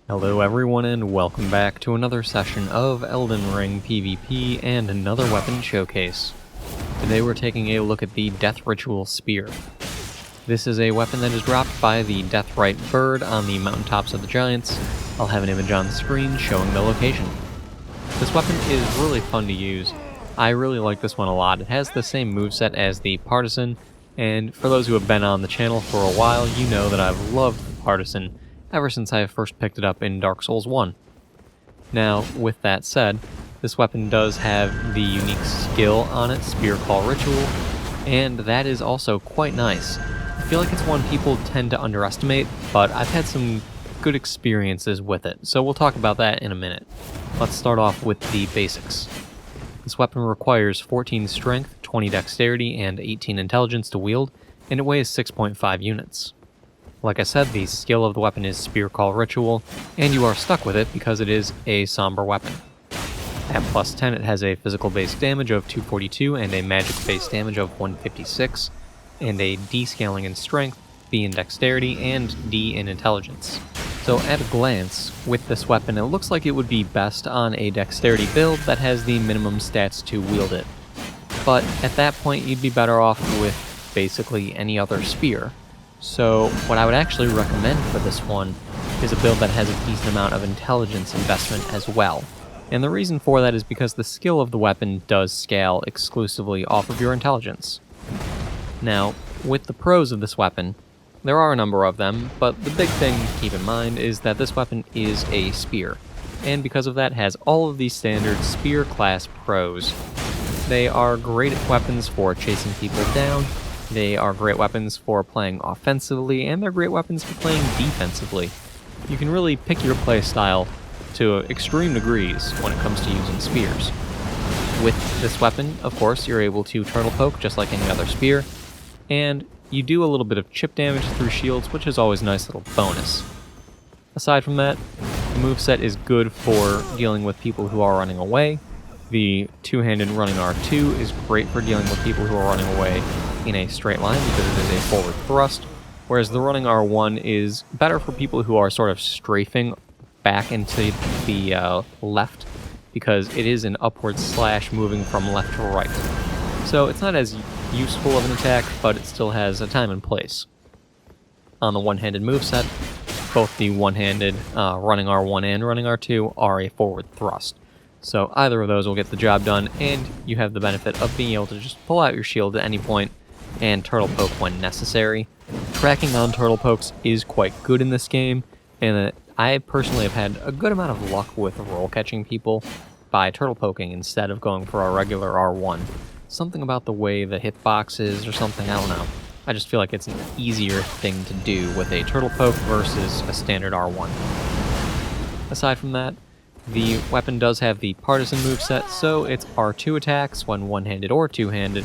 Hello everyone and welcome back to another session of Elden Ring PvP and another weapon showcase. Today we're taking a look at the Death Ritual Spear. This is a weapon that is dropped by the Deathrite bird on the mountaintops of the Giants. I'll have an image on the screen showing the location. This weapon is really fun to use. I really like this one a lot. It has the same moveset as the Partisan, and for those who have been on the channel for a while, you know that I've loved the Partisan ever since I first picked it up in Dark Souls 1. Now, with that said, this weapon does have the unique skill on it, Spear Call Ritual, and that is also quite nice. I feel like it's one people tend to underestimate, but I've had some good experiences with it, so we'll talk about that in a minute. Let's start off with the basics. This weapon requires 14 strength, 20 dexterity, and 18 intelligence to wield, and it weighs 6.5 units. Like I said, the skill of the weapon is Spear Call Ritual, and you are stuck with it because it is a somber weapon. At plus 10, it has a physical base damage of 242 and a magic base damage of 156, and a D scaling in strength, B in dexterity, and D in intelligence. So at a glance, with this weapon, it looks like it would be best on a dexterity build that has the minimum stats to wield it. But at that point, you'd be better off with basically any other spear. So what I would actually recommend for this one is a build that has a decent amount of intelligence investment as well. And the reason for that is because the skill of the weapon does scale exclusively off of your intelligence. Now, with the pros of this weapon, there are a number of them, but the big thing to keep in mind is that this weapon is a spear, and because of that has all of the standard spear class pros. They are great weapons for chasing people down, they are great weapons for playing offensively, and they're great weapons for playing defensively. You can really pick your playstyle to extreme degrees when it comes to using spears. With this weapon, of course, you're able to turtle poke just like any other spear, and you do a little bit of chip damage through shields, which is always a nice little bonus. Aside from that, the moveset is good for dealing with people who are running away. The two-handed running R2 is great for dealing with people who are running away in a straight line because it is a forward thrust, whereas the running R1 is better for people who are sort of strafing back into the left because it is an upward slash moving from left to right. So it's not as useful of an attack, but it still has a time and place. On the one-handed moveset, both the one-handed running R1 and running R2 are a forward thrust. So either of those will get the job done, and you have the benefit of being able to just pull out your shield at any point and turtle poke when necessary. Tracking on turtle pokes is quite good in this game, and I personally have had a good amount of luck with roll catching people by turtle poking instead of going for a regular R1. Something about the way the hitbox is or something, I don't know. I just feel like it's an easier thing to do with a turtle poke versus a standard R1. Aside from that, the weapon does have the Partisan moveset, so its R2 attacks, when one-handed or two-handed,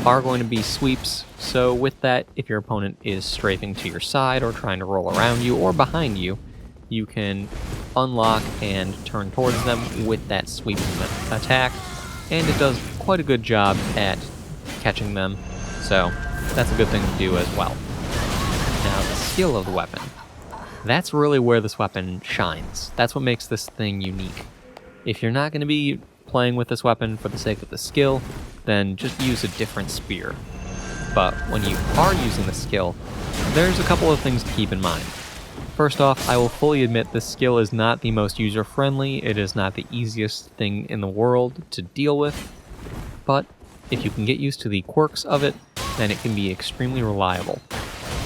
are going to be sweeps. So with that, if your opponent is strafing to your side or trying to roll around you or behind you, you can unlock and turn towards them with that sweep attack, and it does quite a good job at catching them, so that's a good thing to do as well. Now, the skill of the weapon. That's really where this weapon shines. That's what makes this thing unique. If you're not going to be playing with this weapon for the sake of the skill, then just use a different spear. But when you are using the skill, there's a couple of things to keep in mind. First off, I will fully admit this skill is not the most user-friendly, it is not the easiest thing in the world to deal with, but if you can get used to the quirks of it, then it can be extremely reliable.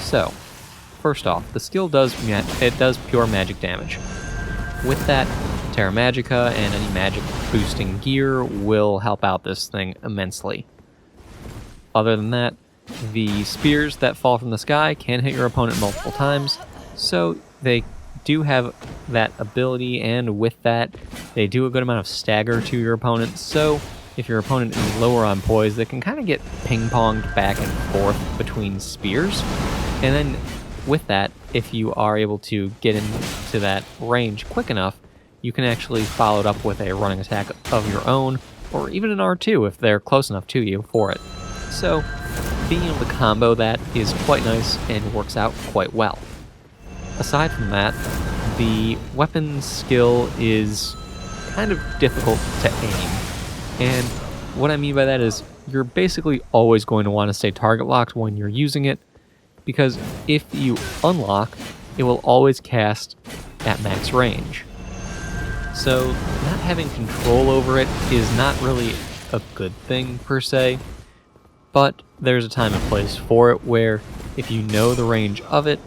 So, first off, the skill does pure magic damage. With that, Terra Magica and any magic boosting gear will help out this thing immensely. Other than that, the spears that fall from the sky can hit your opponent multiple times, so they do have that ability, and with that, they do a good amount of stagger to your opponent, so if your opponent is lower on poise, they can kind of get ping-ponged back and forth between spears, and then with that, if you are able to get into that range quick enough, you can actually follow it up with a running attack of your own, or even an R2 if they're close enough to you for it. So, being able to combo that is quite nice and works out quite well. Aside from that, the weapon skill is kind of difficult to aim. And what I mean by that is you're basically always going to want to stay target locked when you're using it, because if you unlock, it will always cast at max range. So not having control over it is not really a good thing per se, but there's a time and place for it where if you know the range of it,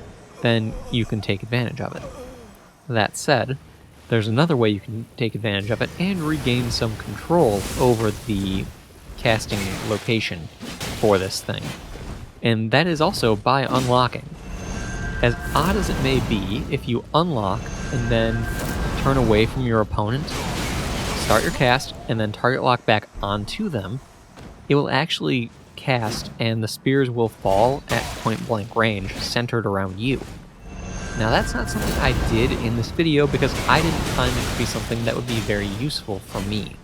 then you can take advantage of it. That said, there's another way you can take advantage of it and regain some control over the casting location for this thing, and that is also by unlocking. As odd as it may be, if you unlock and then turn away from your opponent, start your cast, and then target lock back onto them, it will actually cast and the spears will fall at point blank range centered around you. Now that's not something I did in this video because I didn't find it to be something that would be very useful for me.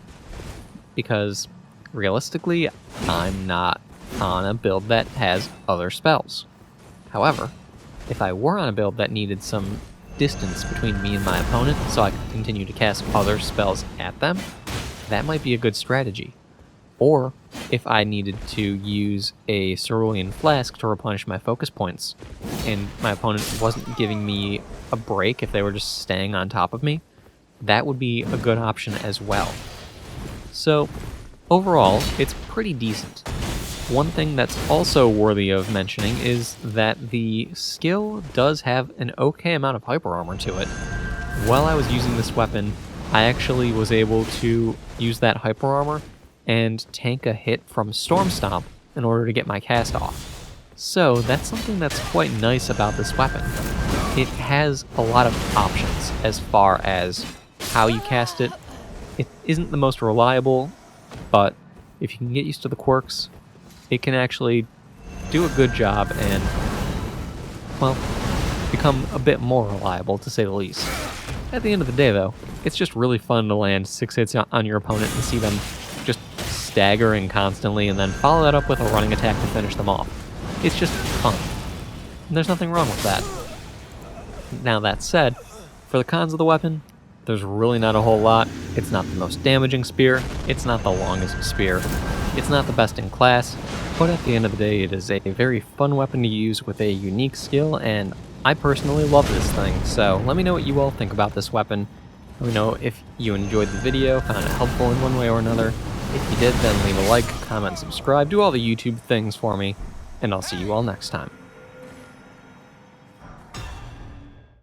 Because realistically, I'm not on a build that has other spells. However, if I were on a build that needed some distance between me and my opponent so I could continue to cast other spells at them, that might be a good strategy. Or if I needed to use a cerulean flask to replenish my focus points, and my opponent wasn't giving me a break if they were just staying on top of me, that would be a good option as well. So, overall, it's pretty decent. One thing that's also worthy of mentioning is that the skill does have an okay amount of hyper armor to it. While I was using this weapon, I actually was able to use that hyper armor and tank a hit from Storm Stomp in order to get my cast off. So that's something that's quite nice about this weapon. It has a lot of options as far as how you cast it. It isn't the most reliable, but if you can get used to the quirks, it can actually do a good job and, well, become a bit more reliable, to say the least. At the end of the day, though, it's just really fun to land 6 hits on your opponent and see them just staggering constantly and then follow that up with a running attack to finish them off. It's just fun. And there's nothing wrong with that. Now that said, for the cons of the weapon, there's really not a whole lot. It's not the most damaging spear, it's not the longest spear, it's not the best in class, but at the end of the day it is a very fun weapon to use with a unique skill, and I personally love this thing. So let me know what you all think about this weapon. Let me know if you enjoyed the video, found it helpful in one way or another. If you did, then leave a like, comment, subscribe, do all the YouTube things for me, and I'll see you all next time.